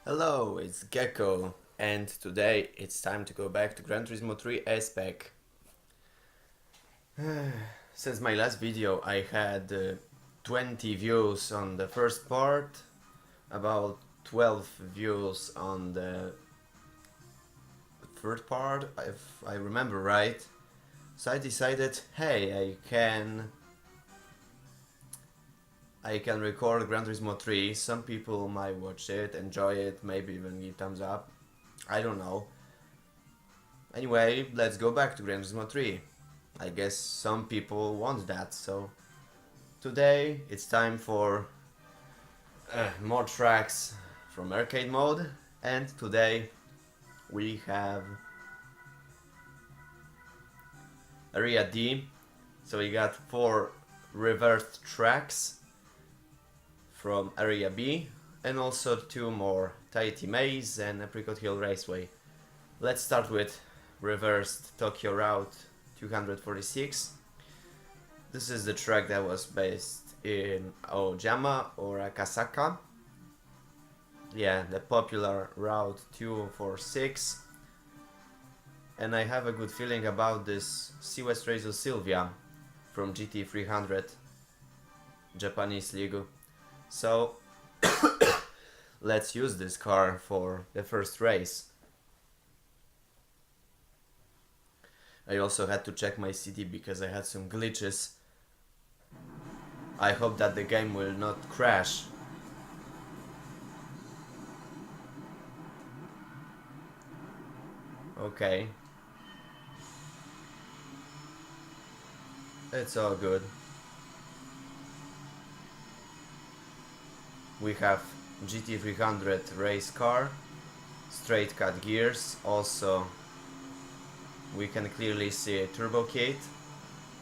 Hello, it's Gecko, and today it's time to go back to Gran Turismo 3 S-Pack. Since my last video I had 20 views on the first part, about 12 views on the third part, if I remember right. So I decided, hey, I can record Gran Turismo 3. Some people might watch it, enjoy it, maybe even give thumbs up. I don't know. Anyway, let's go back to Gran Turismo 3. I guess some people want that, so today it's time for more tracks from arcade mode, and today we have Area D. So we got 4 reversed tracks from Area B, and also 2 more, Tahiti Maze and Apricot Hill Raceway. Let's start with reversed Tokyo Route 246. This is the track that was based in Aoyama or Akasaka. Yeah, the popular Route 246. And I have a good feeling about this Seawest Razor Sylvia from GT300 Japanese League. So let's use this car for the first race. I also had to check my CD because I had some glitches. I hope that the game will not crash. Okay. It's all good. We have GT300 race car, straight cut gears, also we can clearly see a turbo kit,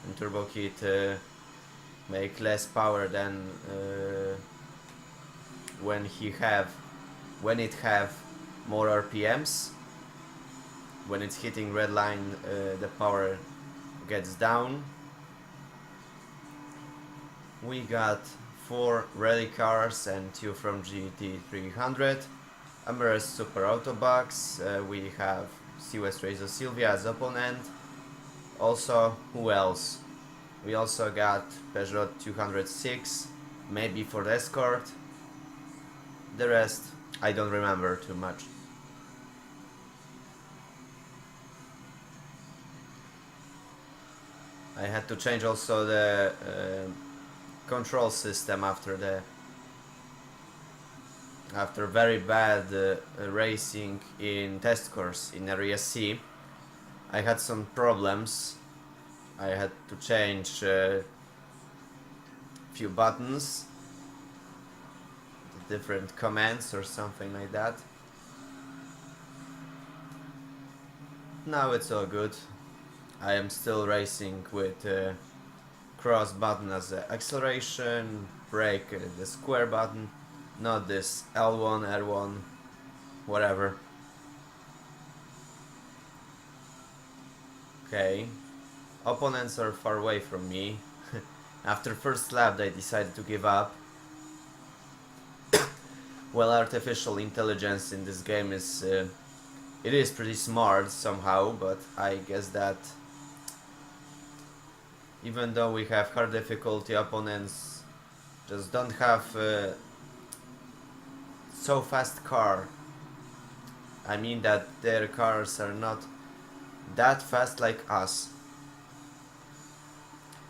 and turbo kit make less power than when it have more RPMs. When it's hitting red line, the power gets down. We got 4 rally cars and 2 from GT300. Amber's Super Autobox. We have Seawest Razor Sylvia as opponent. Also, who else? We also got Peugeot 206, maybe for the escort. The rest, I don't remember too much. I had to change also the control system after very bad racing in test course in Area C. I had some problems. I had to change a few buttons, different commands or something like that. Now it's all good. I am still racing with cross button as the acceleration, brake the square button, not this L1, R1, whatever. Okay, opponents are far away from me. After first lap they decided to give up. Well, artificial intelligence in this game is it is pretty smart somehow, but I guess that even though we have hard difficulty, opponents just don't have so fast car. I mean that their cars are not that fast like us.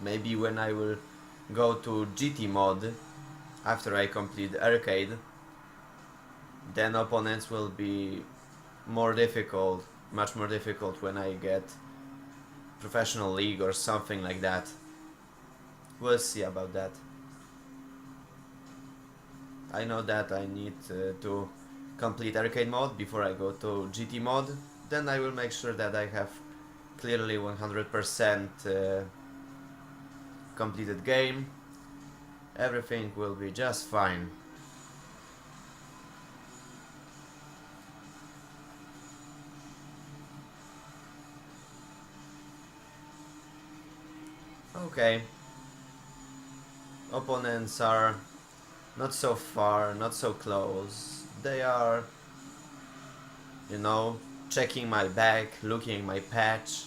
Maybe when I will go to GT mode after I complete arcade, then opponents will be more difficult, much more difficult when I get professional league or something like that. We'll see about that. I know that I need to complete arcade mode before I go to GT mode. Then I will make sure that I have clearly 100% completed game. Everything will be just fine. Okay. Opponents are not so far, not so close. They are you know, checking my bag, looking at my patch,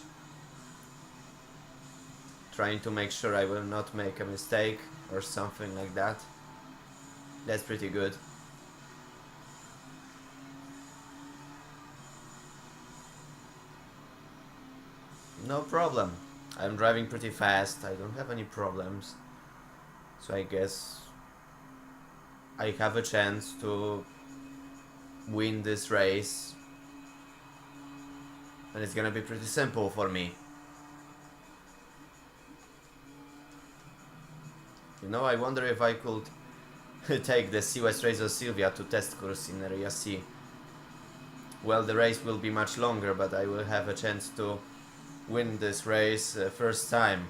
trying to make sure I will not make a mistake or something like that. That's pretty good. No problem. I'm driving pretty fast, I don't have any problems. So I guess I have a chance to win this race. And it's gonna be pretty simple for me. You know, I wonder if I could take the Sea-West Razor Sylvia to test course in Area C. Well, the race will be much longer, but I will have a chance to win this race first time.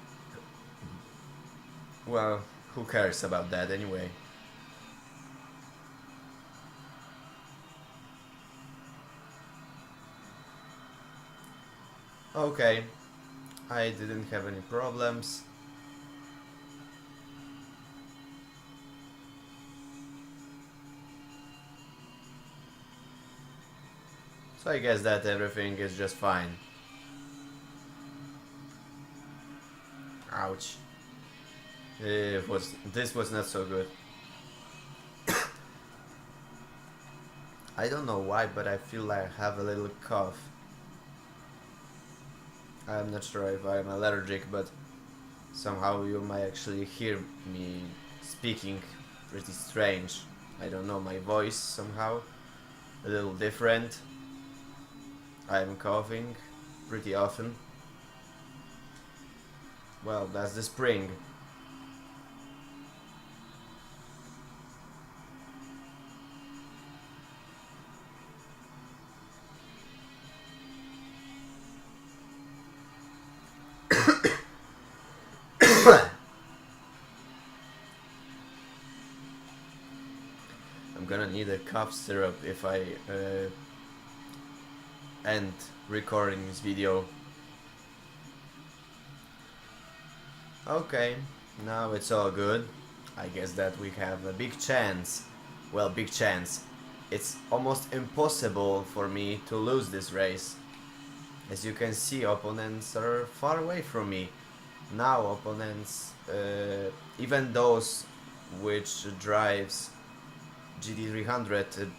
Well, who cares about that anyway? Okay, I didn't have any problems. So I guess that everything is just fine. Ouch. This was not so good. I don't know why, but I feel like I have a little cough. I'm not sure if I'm allergic, but somehow you might actually hear me speaking pretty strange. I don't know, my voice somehow a little different. I'm coughing pretty often. Well, that's the spring. I'm gonna need a cough syrup if I end recording this video. Okay, now it's all good. I guess that we have a big chance. Well, big chance. It's almost impossible for me to lose this race. As you can see, opponents are far away from me. Now opponents, even those which drives GT300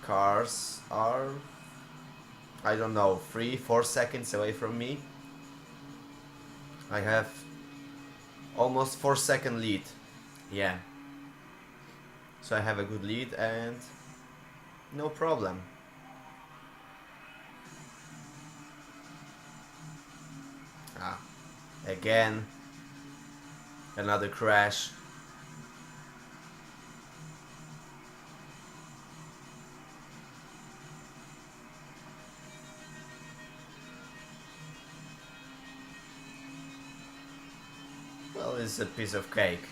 cars are, I don't know, 3-4 seconds away from me. I have almost 4-second lead. Yeah. So I have a good lead and no problem. Again, another crash. Well, it's a piece of cake.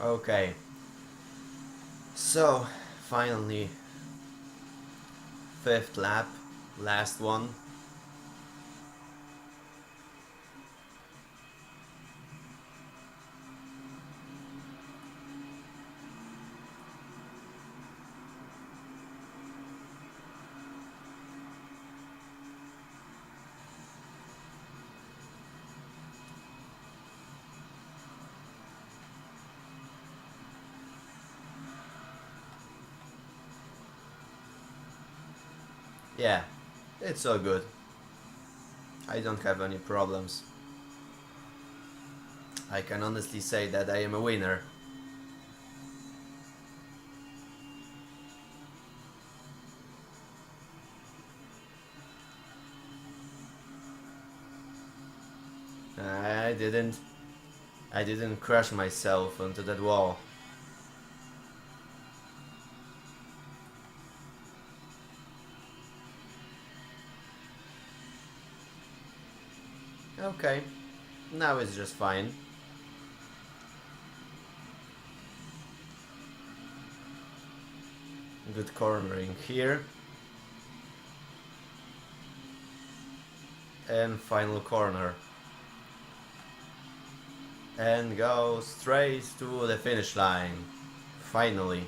Okay. So, finally, 5th lap, last one. Yeah, it's all good. I don't have any problems. I can honestly say that I am a winner. I didn't crash myself onto that wall. Okay, now it's just fine. Good cornering here. And final corner. And go straight to the finish line. Finally.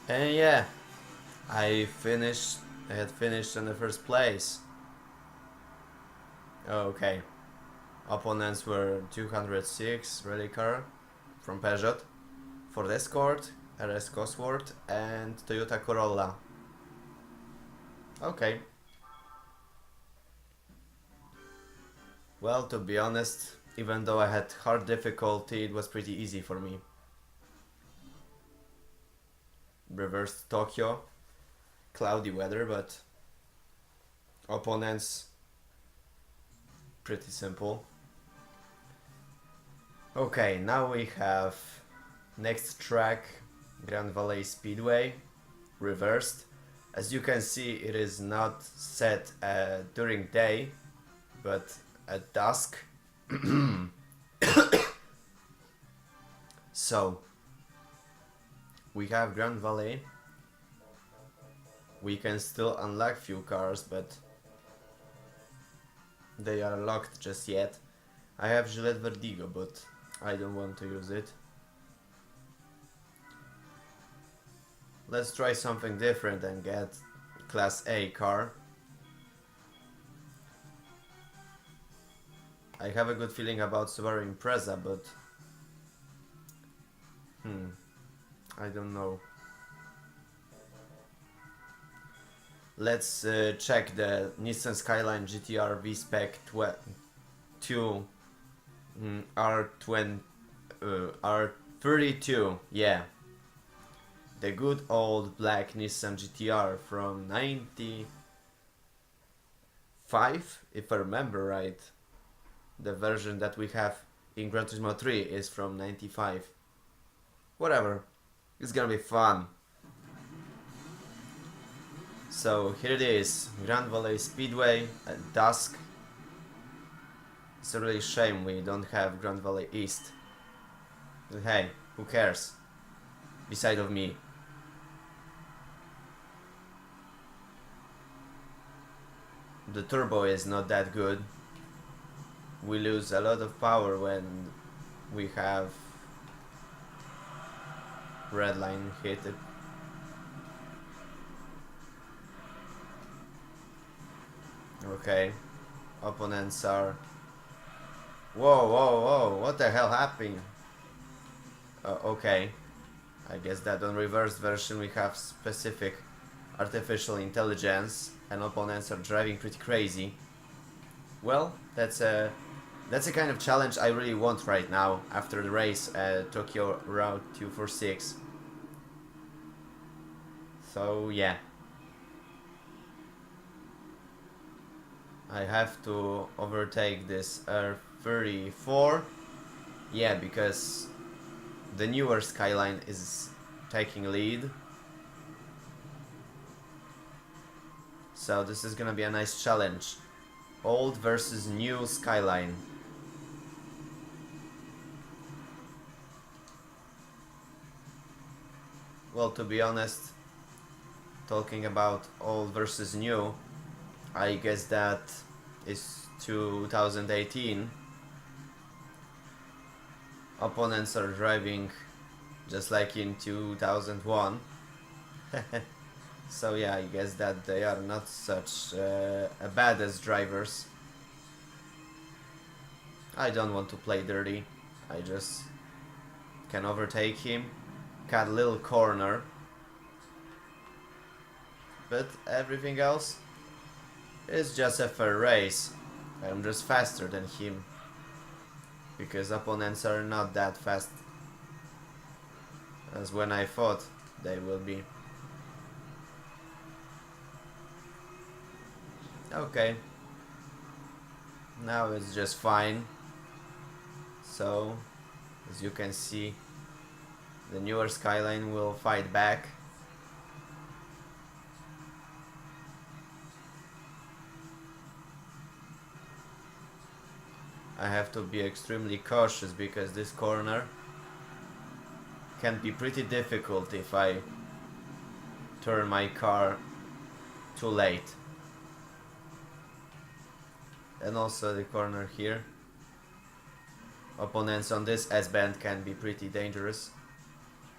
And yeah, I finished. I had finished in the first place. Okay. Opponents were 206 rally car from Peugeot, Ford Escort, RS Cosworth, and Toyota Corolla. Okay. Well, to be honest, even though I had hard difficulty, it was pretty easy for me. Reversed Tokyo, cloudy weather, but opponents pretty simple. Okay, now we have next track, Grand Valley Speedway, reversed. As you can see, it is not set during day, but at dusk. So, we have Grand Valley. We can still unlock few cars, but they are locked just yet. I have Gillette Vertigo, but I don't want to use it. Let's try something different and get Class A car. I have a good feeling about Subaru Impreza, but I don't know. Let's check the Nissan Skyline GTR V-Spec 2 R20 R32, yeah. The good old black Nissan GTR from 95, if I remember right. The version that we have in Gran Turismo 3 is from 95. Whatever, it's gonna be fun. So here it is, Grand Valley Speedway at dusk. It's a really shame we don't have Grand Valley East. But hey, who cares? Beside of me. The turbo is not that good. We lose a lot of power when we have red line hit it. Okay, opponents are... Whoa, whoa, whoa, what the hell happened? Okay, I guess that on reverse version we have specific artificial intelligence and opponents are driving pretty crazy. Well, that's a kind of challenge I really want right now after the race at Tokyo Route 246. So yeah, I have to overtake this R34. Yeah, because the newer Skyline is taking lead. So this is gonna be a nice challenge. Old versus new Skyline. Well, to be honest, talking about old versus new, I guess that is 2018. Opponents are driving just like in 2001. So yeah, I guess that they are not such bad as drivers. I don't want to play dirty. I just can overtake him, cut a little corner, but everything else is just a fair race. I'm just faster than him, because opponents are not that fast as when I thought they will be. Okay, now it's just fine. So As you can see, the newer Skyline will fight back. I have to be extremely cautious because this corner can be pretty difficult if I turn my car too late. And also the corner here. Opponents on this S-band can be pretty dangerous.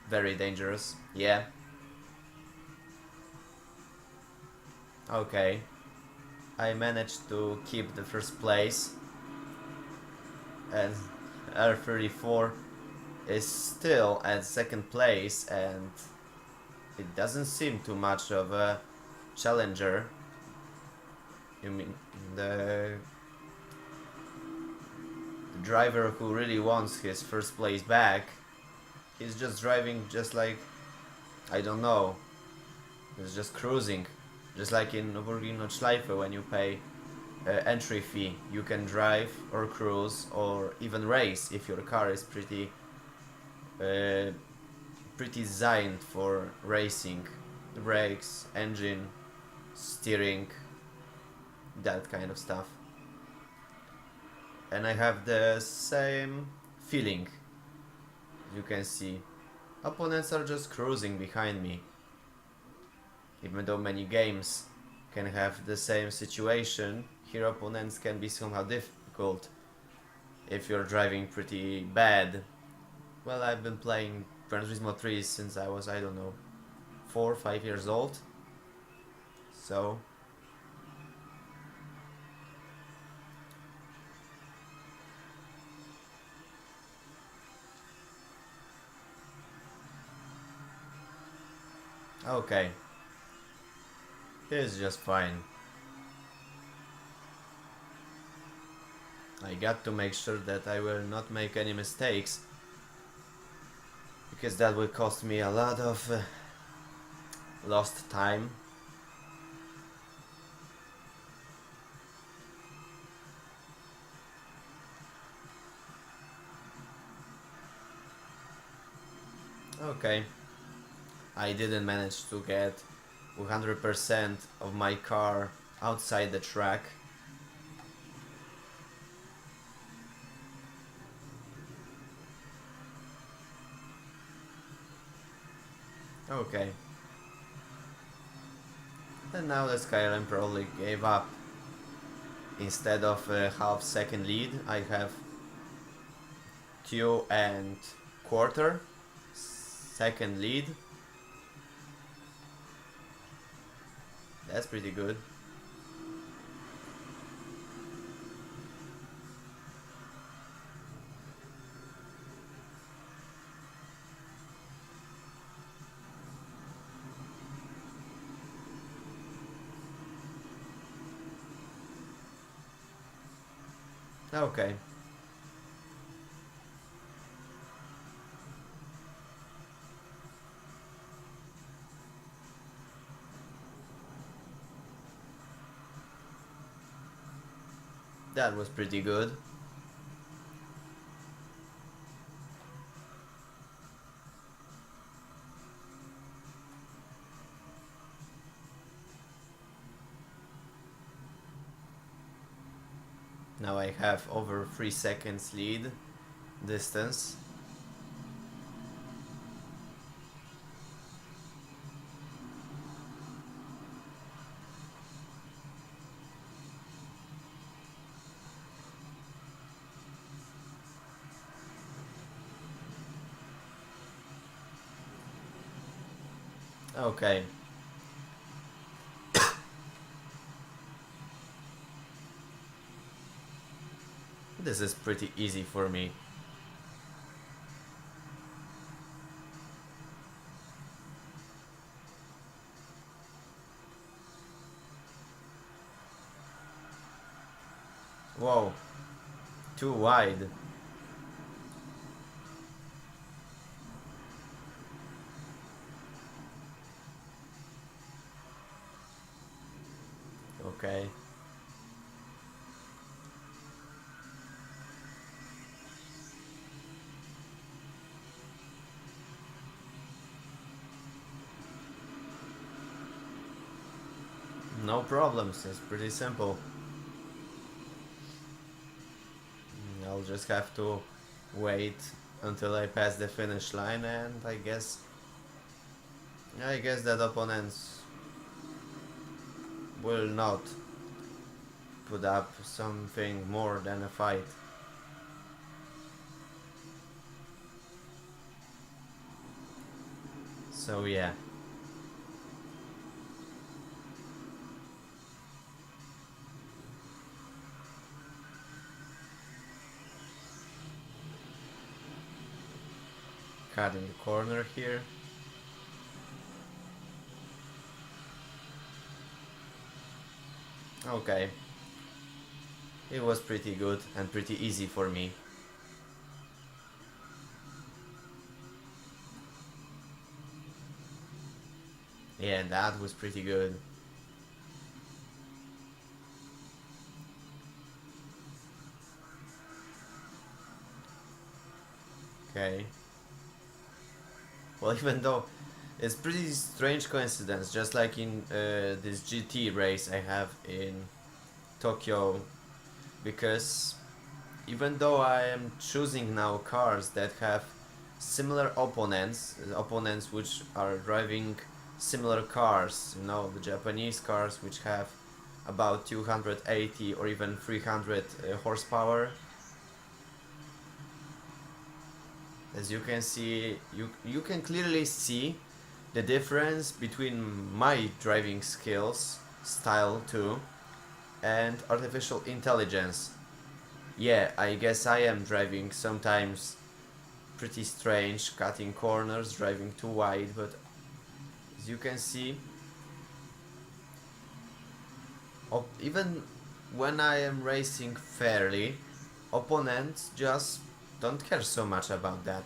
Very dangerous, yeah. Okay. I managed to keep the first place. And R34 is still at second place, and it doesn't seem too much of a challenger. You mean the driver who really wants his first place back? He's just driving just like, I don't know, he's just cruising. Just like in Nürburgring when you pay entry fee, you can drive or cruise or even race if your car is pretty designed for racing. Brakes, engine, steering, that kind of stuff. And I have the same feeling. You can see opponents are just cruising behind me, even though many games can have the same situation. Here opponents can be somehow difficult if you're driving pretty bad. Well, I've been playing Gran Turismo 3 since I was, I don't know, 4 or 5 years old, so okay, it's just fine. I got to make sure that I will not make any mistakes, because that will cost me a lot of lost time. Okay, I didn't manage to get 100% of my car outside the track. Okay. And now the Skyline probably gave up. Instead of a half second lead, I have 2.25 second lead. That's pretty good. Okay. That was pretty good. Now I have over 3 seconds lead distance. Okay. This is pretty easy for me. Whoa, too wide. Okay. No problems, it's pretty simple. I'll just have to wait until I pass the finish line, and I guess that opponents will not put up something more than a fight. So yeah. Cutting the corner here. Okay. It was pretty good and pretty easy for me. Yeah, that was pretty good. Okay. Well, even though it's pretty strange coincidence, just like in this GT race I have in Tokyo, because even though I am choosing now cars that have similar opponents which are driving similar cars, the Japanese cars which have about 280 or even 300 horsepower. As you can see, you can clearly see the difference between my driving skills, style too, and artificial intelligence. Yeah, I guess I am driving sometimes pretty strange, cutting corners, driving too wide, but as you can see, even when I am racing fairly, opponents just don't care so much about that.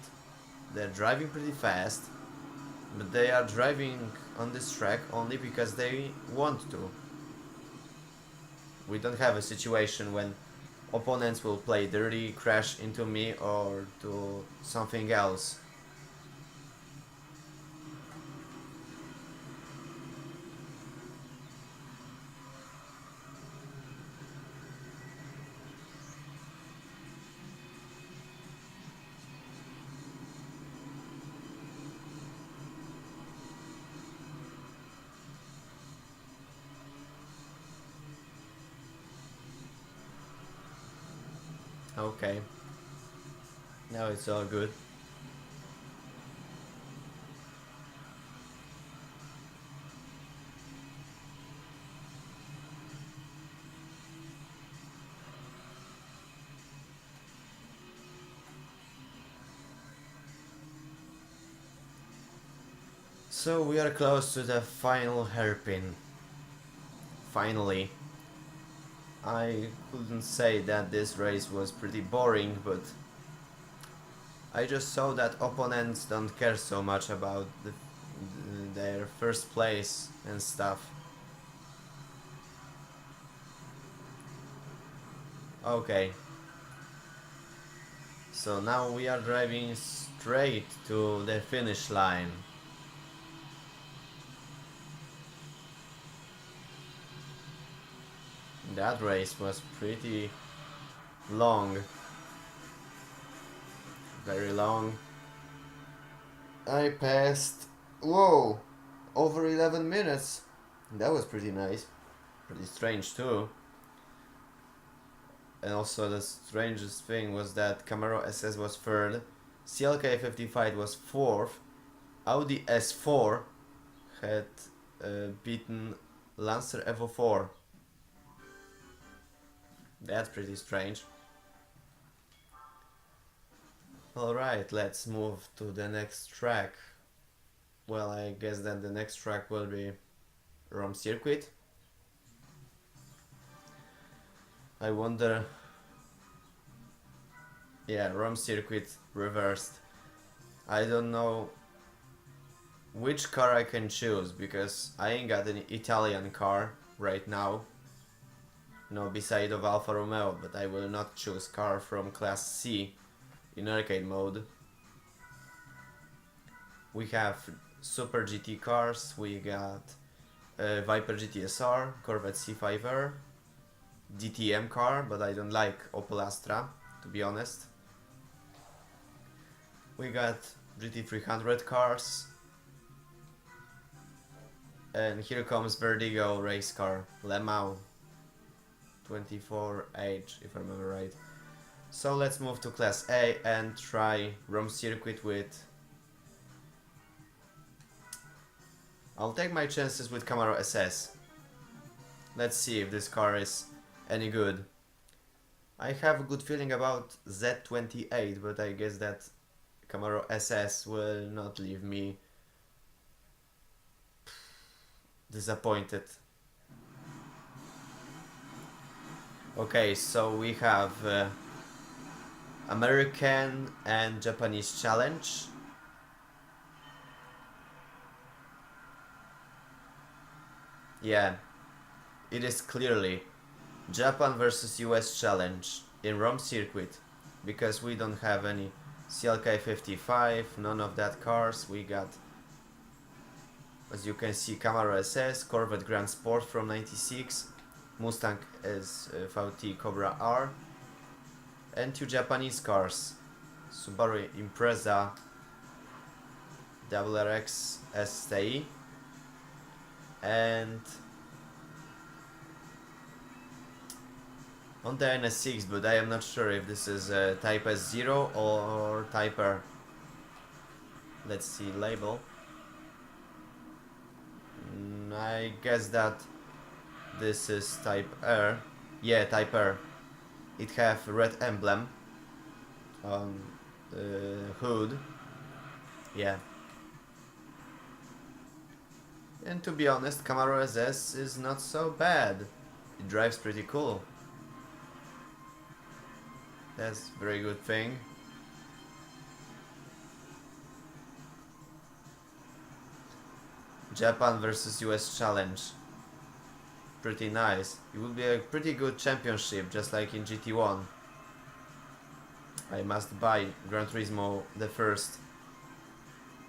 They're driving pretty fast, but they are driving on this track only because they want to. We don't have a situation when opponents will play dirty, crash into me, or do something else. Okay, now it's all good. So we are close to the final hairpin. Finally. I couldn't say that this race was pretty boring, but I just saw that opponents don't care so much about their first place and stuff. Okay, so now we are driving straight to the finish line. That race was pretty long, very long. I passed, whoa, over 11 minutes. That was pretty nice, pretty strange too. And also the strangest thing was that Camaro SS was third, CLK 55 was fourth, Audi S4 had beaten Lancer Evo 4. That's pretty strange. Alright, let's move to the next track. Well, I guess that the next track will be Rome Circuit. I wonder... Yeah, Rome Circuit reversed. I don't know which car I can choose because I ain't got an Italian car right now. No, beside of Alfa Romeo, but I will not choose car from Class C in arcade mode. We have Super GT cars, we got Viper GTSR, Corvette C5R, DTM car, but I don't like Opel Astra, to be honest. We got GT300 cars, and here comes Vertigo race car, Le Mans 24H, if I remember right. So let's move to Class A and try Rome Circuit with... I'll take my chances with Camaro SS. Let's see if this car is any good. I have a good feeling about Z28, but I guess that Camaro SS will not leave me disappointed. Okay, so we have American and Japanese challenge. Yeah, it is clearly Japan versus US challenge in Rome circuit, because we don't have any CLK 55, none of that cars. We got, as you can see, Camaro SS, Corvette Grand Sport from 96, Mustang SVT Cobra R, and two Japanese cars, Subaru Impreza WRX STI and Honda NS6, but I am not sure if this is Type S0 or Type R. Let's see label. I guess that this is Type R. Yeah, Type R. It have red emblem on the hood. Yeah. And to be honest, Camaro SS is not so bad. It drives pretty cool. That's a very good thing. Japan versus US challenge. Pretty nice. It will be a pretty good championship, just like in GT1. I must buy Gran Turismo the first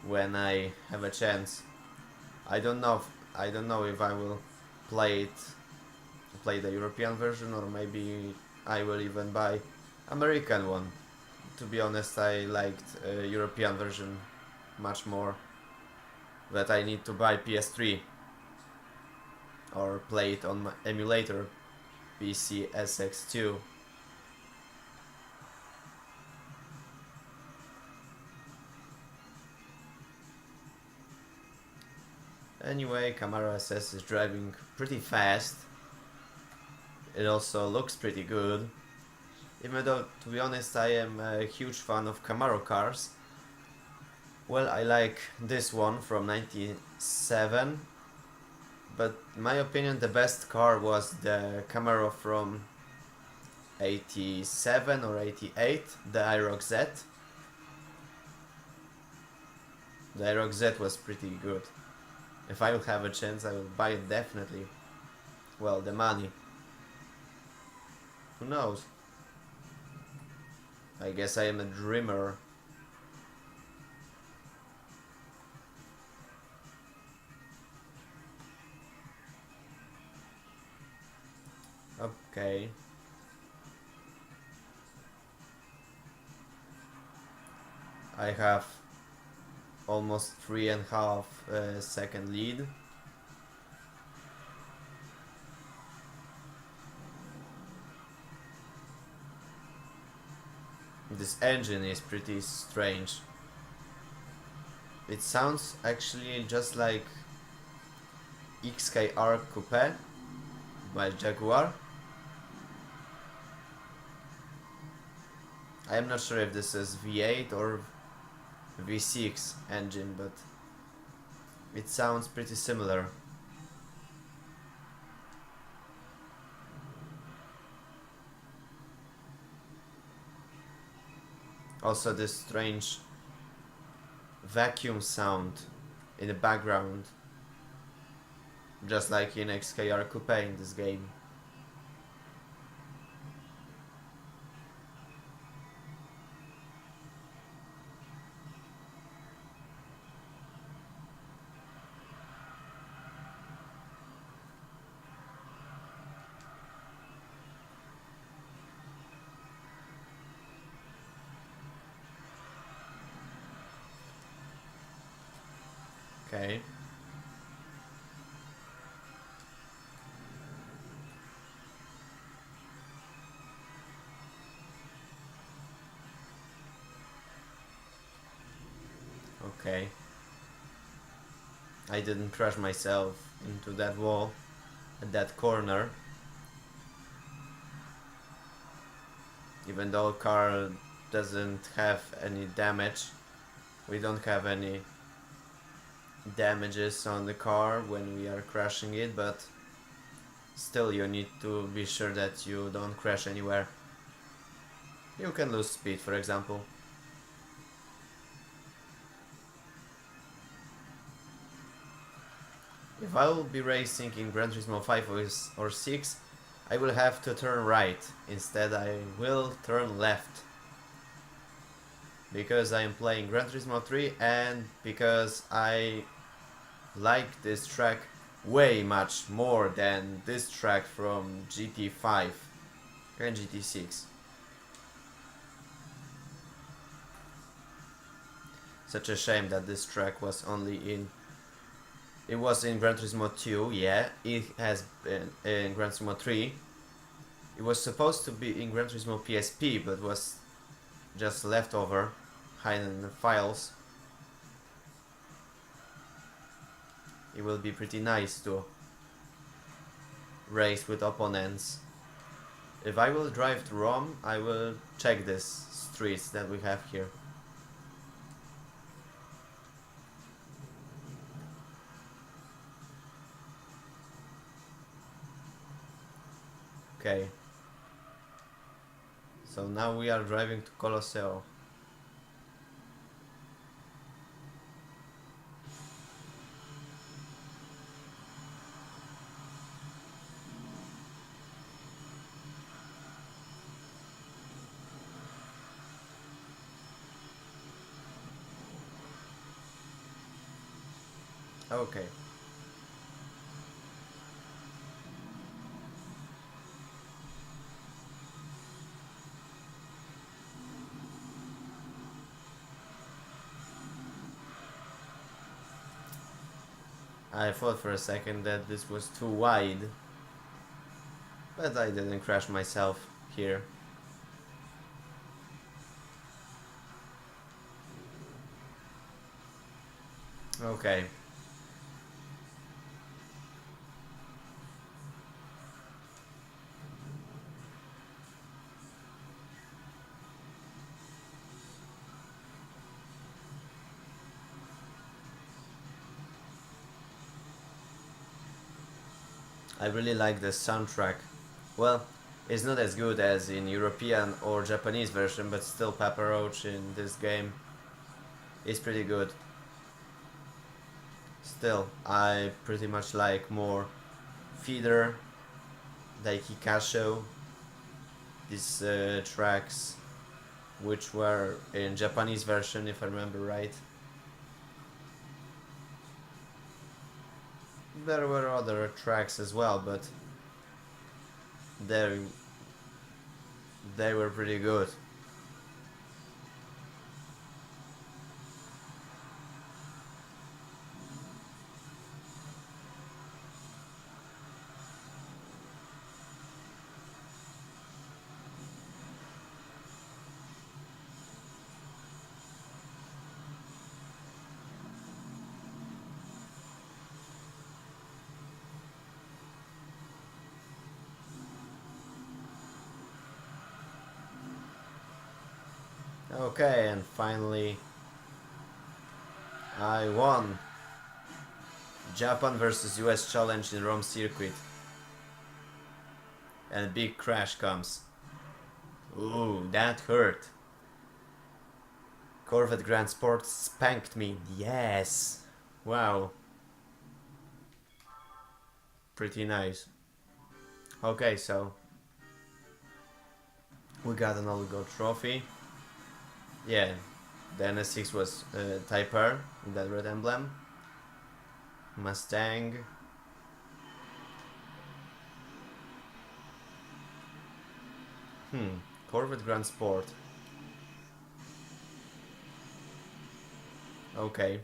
when I have a chance. I don't know if I will play the European version, or maybe I will even buy American one. To be honest, I liked European version much more. But I need to buy PS3 or play it on my emulator PC SX2. Anyway, Camaro SS is driving pretty fast. It also looks pretty good. Even though, to be honest, I am a huge fan of Camaro cars. Well, I like this one from 97. But in my opinion, the best car was the Camaro from 87 or 88, the IROC Z. The IROC Z was pretty good. If I will have a chance, I will buy it definitely. Well, the money. Who knows? I guess I am a dreamer. Okay. I have almost 3.5 second lead. This engine is pretty strange. It sounds actually just like XKR Coupe by Jaguar. I am not sure if this is V8 or V6 engine, but it sounds pretty similar. Also this strange vacuum sound in the background, just like in XKR Coupe in this game. Okay. Okay. I didn't crash myself into that wall at that corner. Even though car doesn't have any damage. We don't have any damages on the car when we are crashing it, but still you need to be sure that you don't crash anywhere. You can lose speed, for example. If I will be racing in Gran Turismo 5 or 6, I will have to turn right. Instead I will turn left. Because I am playing Gran Turismo 3 and because I like this track way much more than this track from GT5 and GT6. Such a shame that this track was only in... It was in Gran Turismo 2, yeah, it has been in Gran Turismo 3. It was supposed to be in Gran Turismo PSP, but was just leftover, hidden in the files. It will be pretty nice to race with opponents. If I will drive to Rome, I will check these streets that we have here. Okay. So now we are driving to Colosseo. Okay. I thought for a second that this was too wide, but I didn't crash myself here. Okay. I really like the soundtrack. Well, it's not as good as in European or Japanese version, but still Papa Roach in this game is pretty good. Still, I pretty much like more Feeder, Daiki Kasho, these tracks, which were in Japanese version if I remember right. There were other tracks as well, but they they were pretty good. Okay, and finally I won Japan versus US Challenge in Rome circuit. And a big crash comes. Ooh, that hurt. Corvette Grand Sport spanked me. Yes. Wow. Pretty nice. Okay, so we got an all gold trophy. Yeah, the NS6 was Type R, that red emblem. Mustang. Corvette Grand Sport. Okay.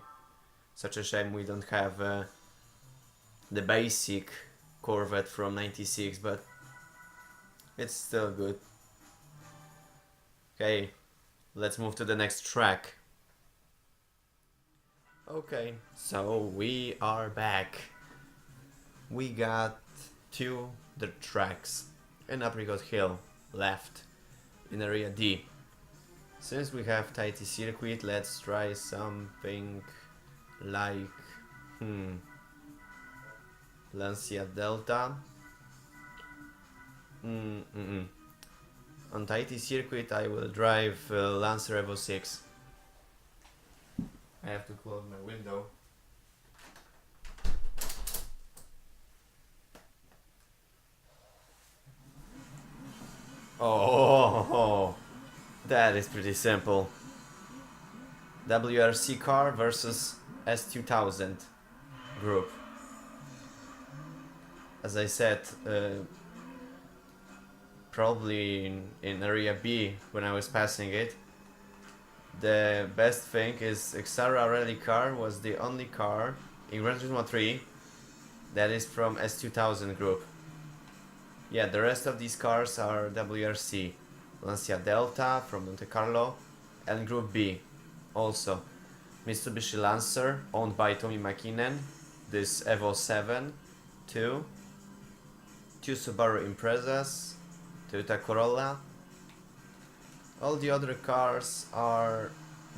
Such a shame we don't have the basic Corvette from 96, but it's still good. Okay, let's move to the next track. Okay, so we are back. We got 2 dirt tracks and Apricot Hill left in area D. Since we have tighty circuit, let's try something like Lancia Delta. On tighty circuit I will drive Lancer Evo 6. I have to close my window. Oh, that is pretty simple. WRC car versus S2000 group. As I said, probably in area B when I was passing it, the best thing is Xara Rally car was the only car in Gran Turismo 3 that is from S2000 group. Yeah, the rest of these cars are WRC. Lancia Delta from Monte Carlo and Group B also. Mitsubishi Lancer owned by Tommy McKinnon, this Evo 7, 2 Subaru Imprezas, Toyota Corolla. All the other cars are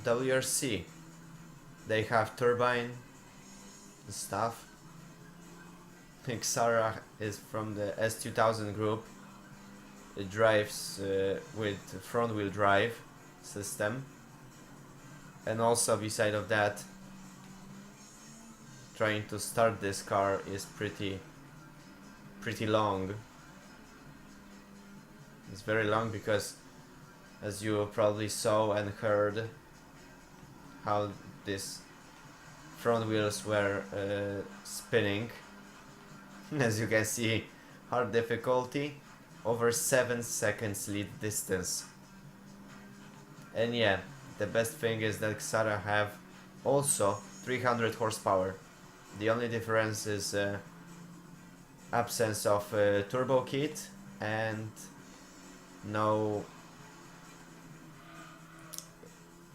WRC. They have turbine and stuff. Xara is from the S2000 group. It drives with front wheel drive system, and also beside of that, trying to start this car is pretty long. It's very long because, as you probably saw and heard, how these front wheels were spinning. As you can see, hard difficulty, over 7 seconds lead distance. And yeah, the best thing is that Xara have also 300 horsepower. The only difference is absence of turbo kit and no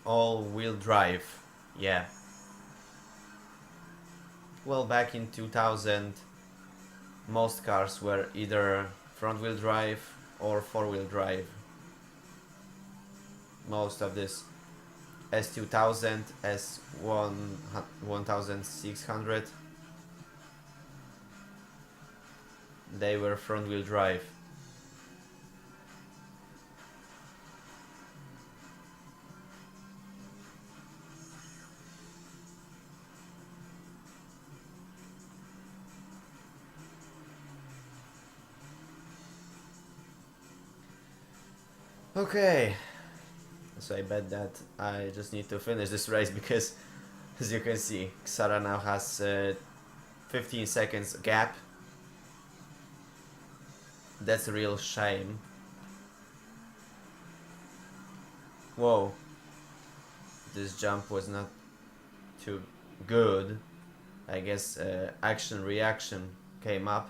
all-wheel drive. Yeah. Well, back in 2000, most cars were either front-wheel drive or four-wheel drive. Most of this S2000, S1600, they were front-wheel drive. Okay, so I bet that I just need to finish this race because, as you can see, Xara now has 15 seconds gap. That's a real shame. Whoa, this jump was not too good. I guess action reaction came up.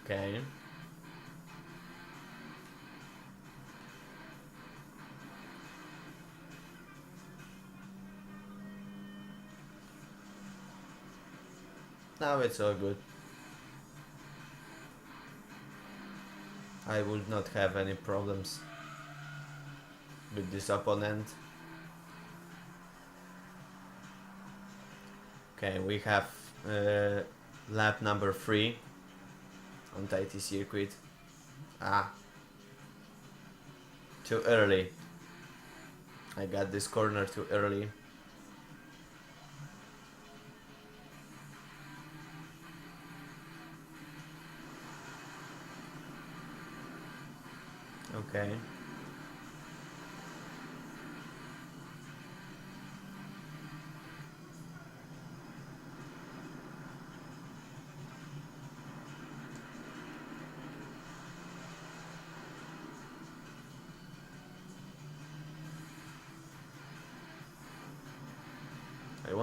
Okay. Now it's all good. I would not have any problems with this opponent. Okay, we have lap number 3 on tighty circuit. Too early. I got this corner too early. Okay.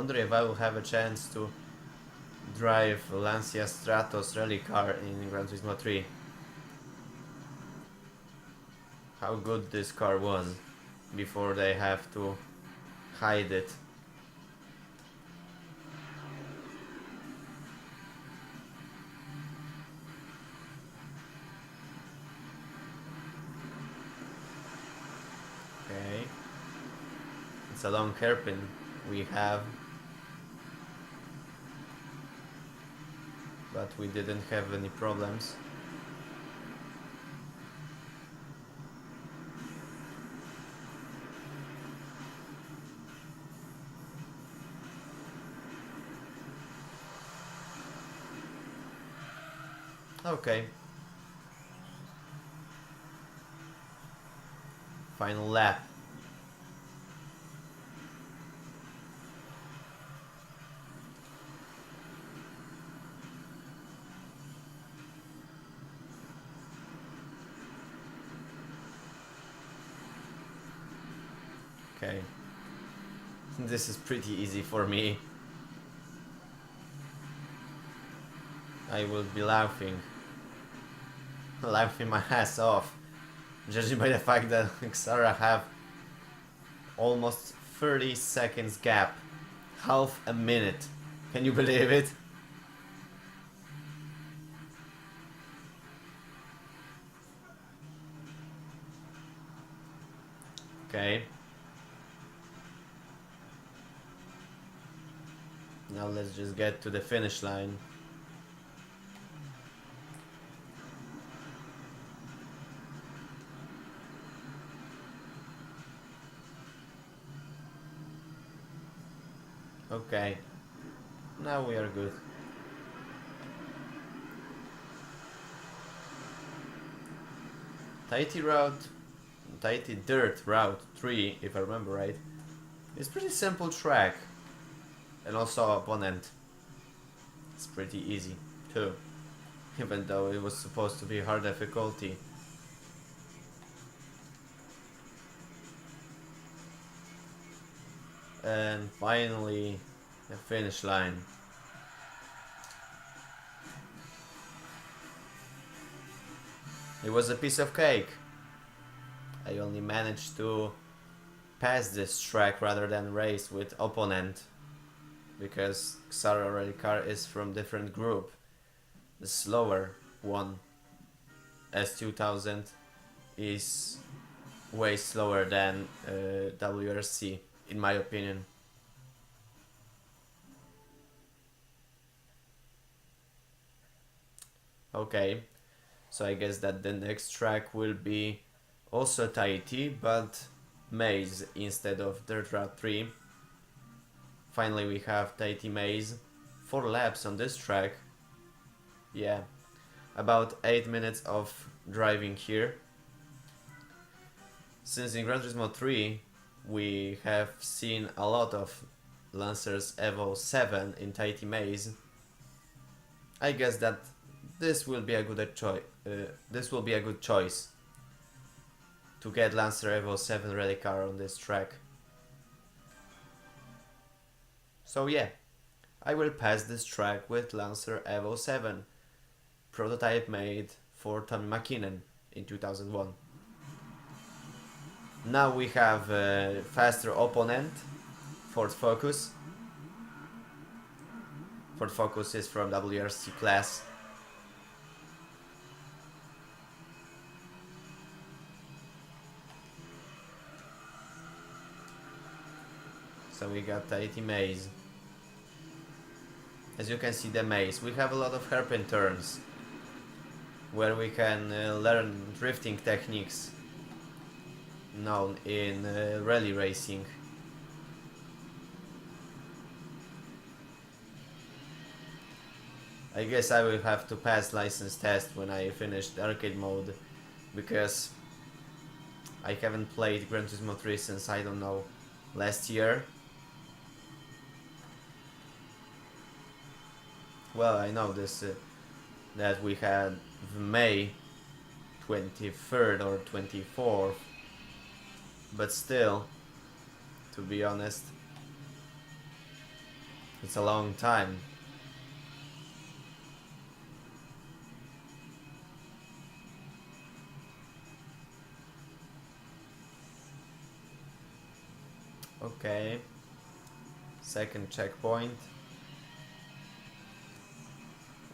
wonder if I will have a chance to drive Lancia Stratos rally car in Gran Turismo 3. How good this car was before they have to hide it. Okay, it's a long hairpin we have, but we didn't have any problems. Okay. Final lap. Okay. This is pretty easy for me. I will be laughing my ass off, judging by the fact that Xara have almost 30 seconds gap, half a minute. Can you believe it? Okay. Now let's just get to the finish line. Okay, now we are good. Tahiti Dirt Route 3, if I remember right, is pretty simple track, and also opponent. It's pretty easy too, even though it was supposed to be hard difficulty. And finally, the finish line. It was a piece of cake. I only managed to pass this track rather than race with opponent, because Xara Rally car is from different group. The slower one, S2000, is way slower than WRC, in my opinion. Okay, so I guess that the next track will be also Tahiti, but Maze instead of Dirt Route 3. Finally we have Tahiti Maze. 4 laps on this track. Yeah, about 8 minutes of driving here. Since in Gran Turismo 3 we have seen a lot of Lancers Evo 7 in Tahiti Maze, I guess that this will be a good choice to get Lancer Evo 7 rally car on this track. So yeah, I will pass this track with Lancer Evo 7, prototype made for Tommy McKinnon in 2001. Now we have a faster opponent, Ford Focus. Ford Focus is from WRC class. So we got Tahiti Maze. As you can see the maze, we have a lot of hairpin turns where we can learn drifting techniques known in rally racing. I guess I will have to pass license test when I finish the arcade mode, because I haven't played Gran Turismo 3 since, I don't know, last year. Well, I know this that we had May 23rd or 24th, but still, to be honest, It's a long time. Okay. Second checkpoint.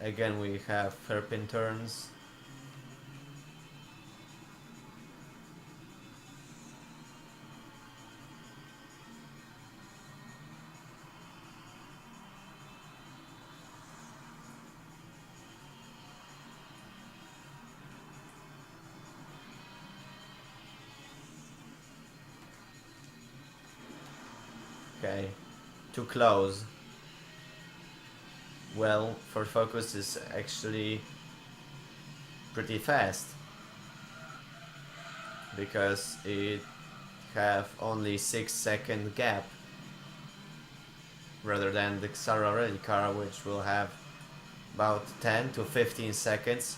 Again we have hairpin turns. Okay. Too close. Well, Ford Focus is actually pretty fast because it have only 6-second gap rather than the Xara Rally car, which will have about 10 to 15 seconds.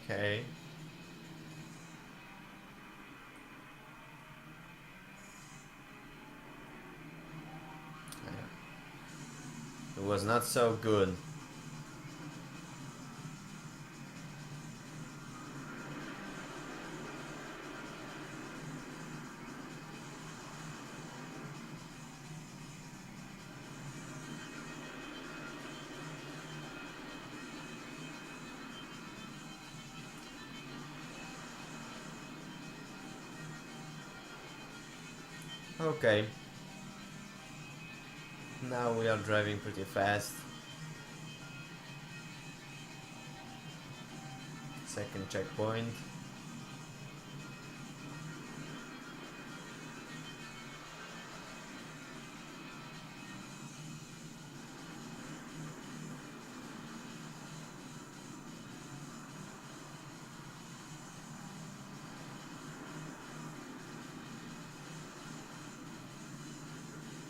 Okay. It was not so good. Okay. Now we are driving pretty fast. Second checkpoint.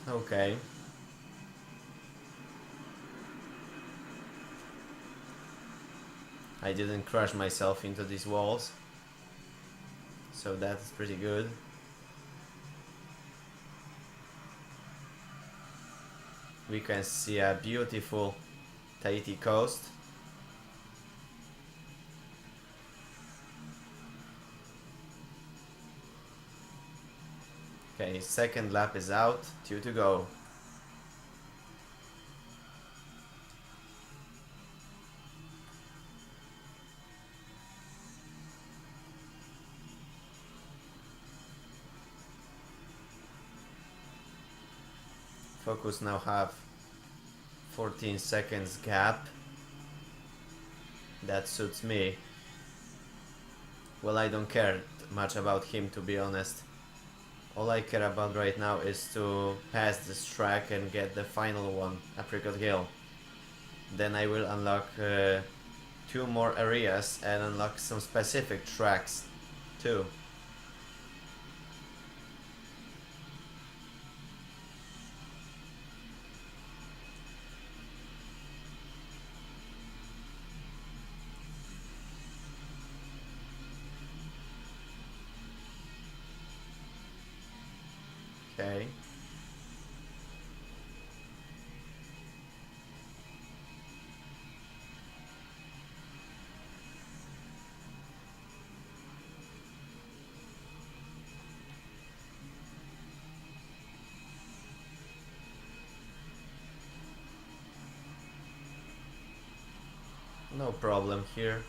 Okay. I didn't crash myself into these walls, so that's pretty good. We can see a beautiful Tahiti coast. Okay, second lap is out, 2 to go. Focus now have 14 seconds gap. That suits me. Well, I don't care much about him, to be honest. All I care about right now is to pass this track and get the final one, Apricot Hill. Then I will unlock 2 more areas and unlock some specific tracks too. Okay. No problem here.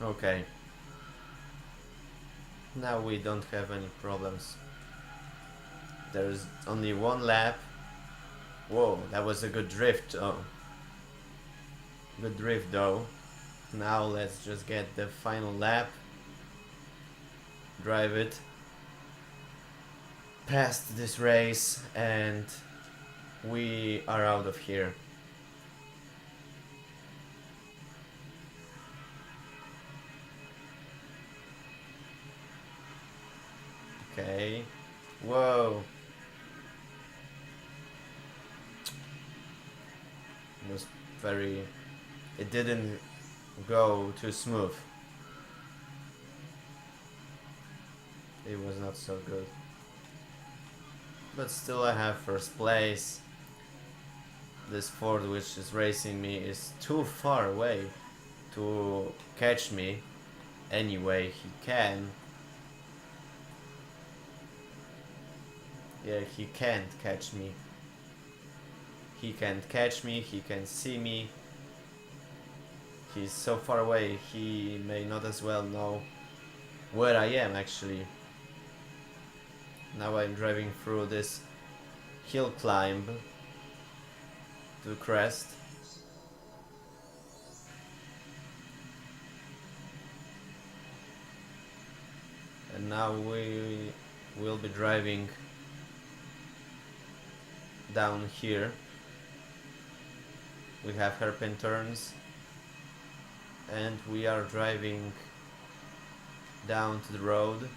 Okay. Now we don't have any problems. There's only 1 lap. Whoa, that was a good drift. Oh. Good drift though. Now let's just get the final lap, drive it past this race, and we are out of here. Okay. Whoa. It was very... It didn't go too smooth. It was not so good. But still I have first place. This Ford which is racing me is too far away to catch me any way he can. Yeah, he can't catch me. He can't catch me, he can see me. He's so far away, he may not as well know where I am actually. Now I'm driving through this hill climb to the crest. And now we will be driving down here. We have hairpin turns and we are driving down to the road.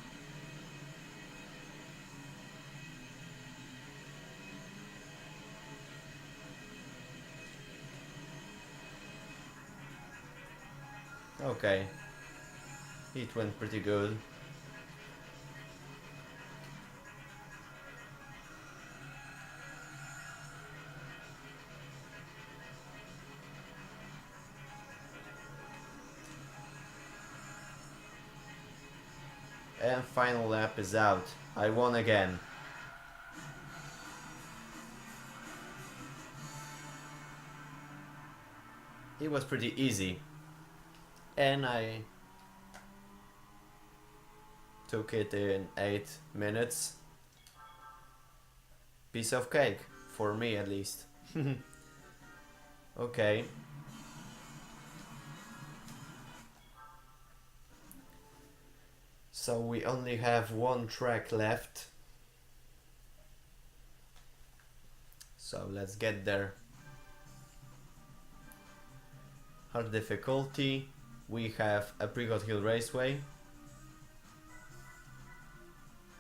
Okay, it went pretty good. And final lap is out. I won again. It was pretty easy. And I took it in 8 minutes. Piece of cake, for me at least. Okay. So we only have one track left. So let's get there. Hard difficulty. We have Apricot Hill Raceway.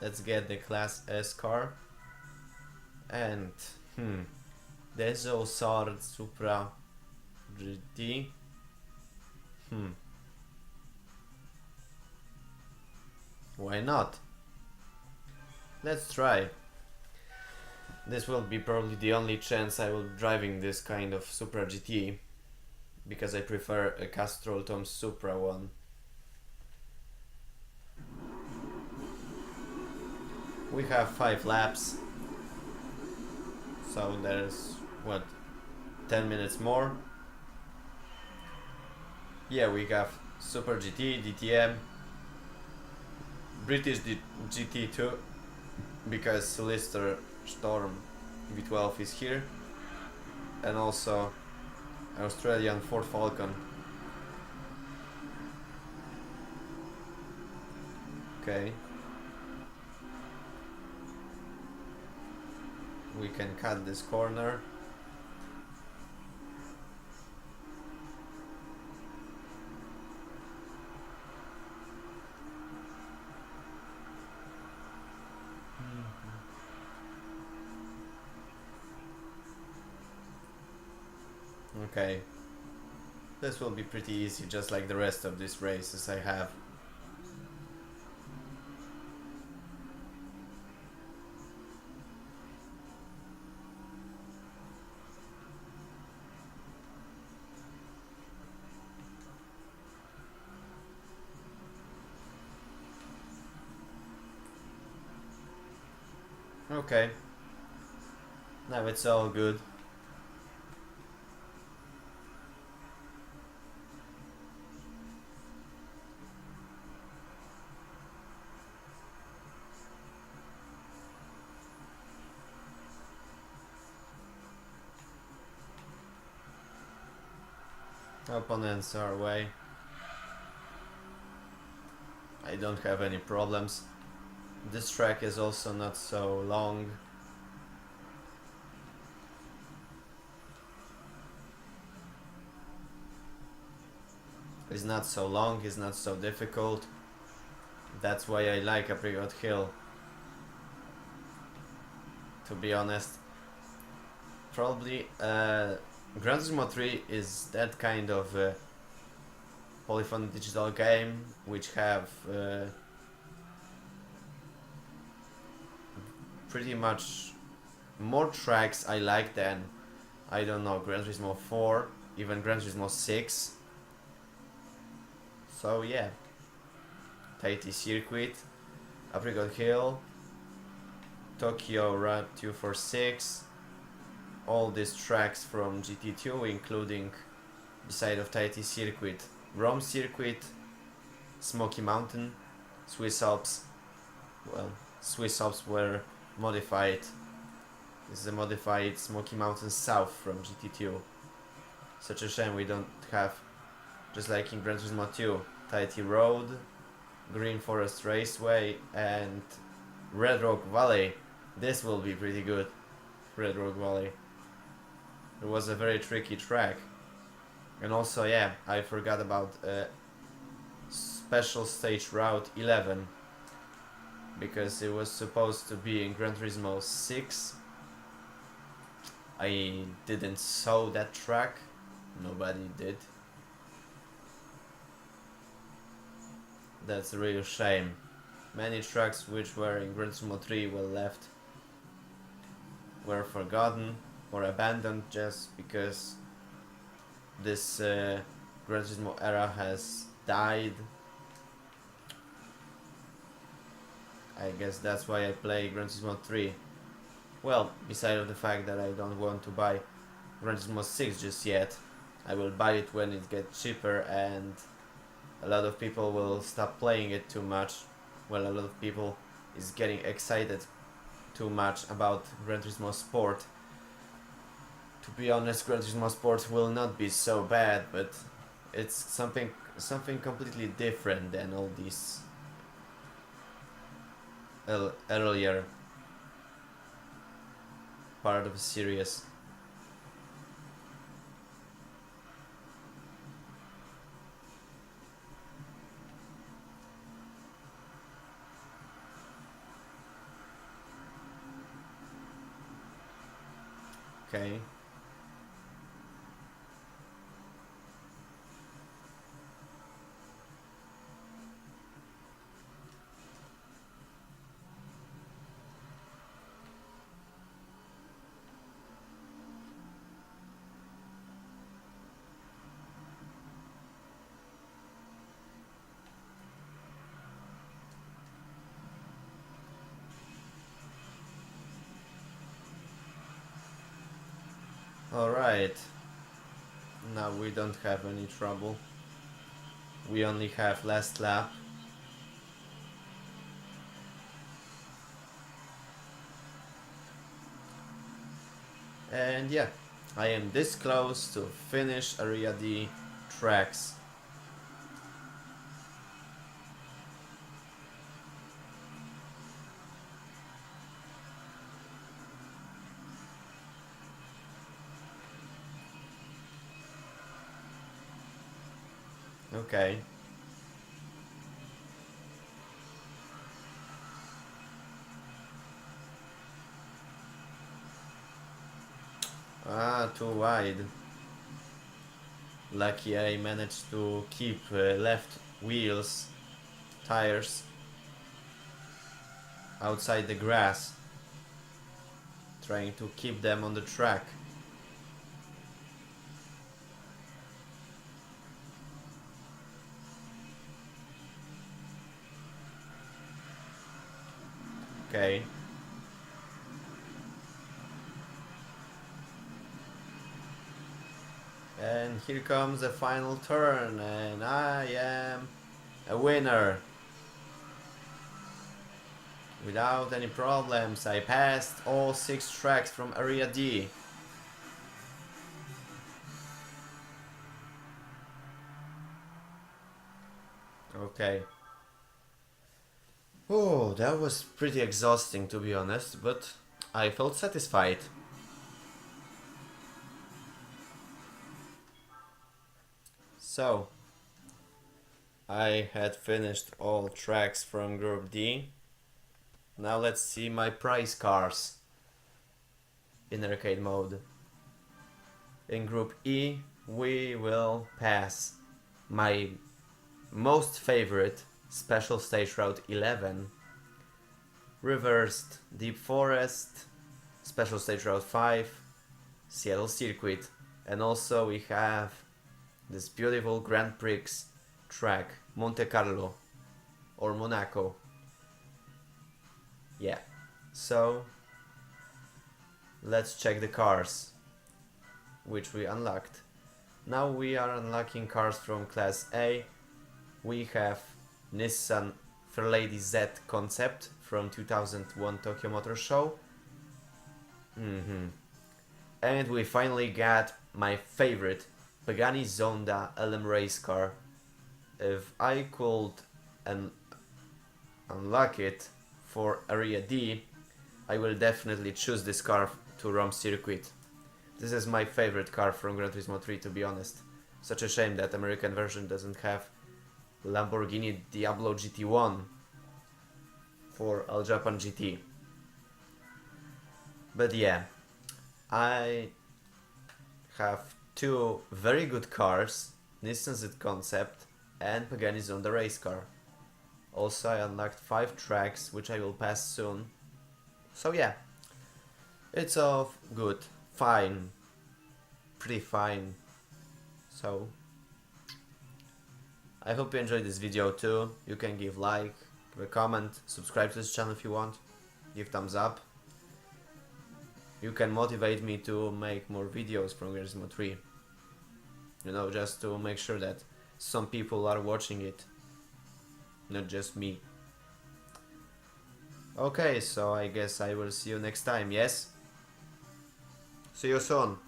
Let's get the Class S car. And Deso Sword Supra GT. Why not? Let's try. This will be probably the only chance I will be driving this kind of Supra GT, because I prefer a Castrol Tom Supra one. We have 5 laps, so there's what, 10 minutes more. Yeah, we have Super GT, DTM, British GT2, because Lister Storm V12 is here, and also Australian Ford Falcon. Okay. We can cut this corner. Okay. This will be pretty easy, just like the rest of these races I have. Okay. Now it's all good. Opponents are away. I don't have any problems. This track is also not so long. It's not so long, it's not so difficult. That's why I like Apricot Hill. To be honest, probably Gran Turismo 3 is that kind of polyphony digital game which have pretty much more tracks I like than, I don't know, Gran Turismo 4, even Gran Turismo 6. So yeah, Tahiti Circuit, Apricot Hill, Tokyo Route 246, all these tracks from GT2, including, beside of Tahiti Circuit, Rome Circuit, Smoky Mountain, Swiss Alps. Well, Swiss Alps were modified. This is a modified Smoky Mountain South from GT2. Such a shame we don't have, just like in Gran Turismo 2, Tahiti Road, Green Forest Raceway, and Red Rock Valley. This will be pretty good. Red Rock Valley. It was a very tricky track. And also, yeah, I forgot about Special Stage Route 11, because it was supposed to be in Gran Turismo 6. I didn't saw that track. Nobody did. That's a real shame. Many tracks which were in Gran Turismo 3 were forgotten or abandoned just because this Gran Turismo era has died. I guess that's why I play Gran Turismo 3. Well, beside of the fact that I don't want to buy Gran Turismo 6 just yet. I will buy it when it gets cheaper, and a lot of people will stop playing it too much. Well, a lot of people is getting excited too much about Gran Turismo Sport. To be honest, Gran Turismo Sport will not be so bad, but it's something completely different than all these earlier part of the series. Okay. Alright. Now we don't have any trouble. We only have last lap. And yeah, I am this close to finish Area D tracks. Okay. Ah, too wide. Lucky I managed to keep left wheels, tires outside the grass, trying to keep them on the track. Okay. And here comes the final turn, and I am a winner. Without any problems, I passed all 6 tracks from Area D. Okay. Oh, that was pretty exhausting to be honest, but I felt satisfied. So, I had finished all tracks from Group D. Now let's see my prize cars in arcade mode. In Group E, we will pass my most favorite Special Stage Route 11, Reversed Deep Forest, Special Stage Route 5, Seattle Circuit, and also we have this beautiful Grand Prix track, Monte Carlo or Monaco. Yeah, so let's check the cars which we unlocked. Now we are unlocking cars from Class A. We have Nissan Fairlady Z concept from 2001 Tokyo Motor Show. And we finally got my favorite Pagani Zonda LM race car. If I could unlock it for Area D, I will definitely choose this car to Rome circuit. This is my favorite car from Gran Turismo 3, to be honest. Such a shame that American version doesn't have Lamborghini Diablo GT1 for All Japan GT. But yeah, I have two very good cars, Nissan Z Concept and Pagani Zonda race car. Also I unlocked 5 tracks which I will pass soon. So yeah, it's all good, fine, pretty fine. So I hope you enjoyed this video too. You can give like, give a comment, subscribe to this channel if you want, give thumbs up. You can motivate me to make more videos from Gran Turismo 3. You know, just to make sure that some people are watching it, not just me. Okay, so I guess I will see you next time, yes? See you soon.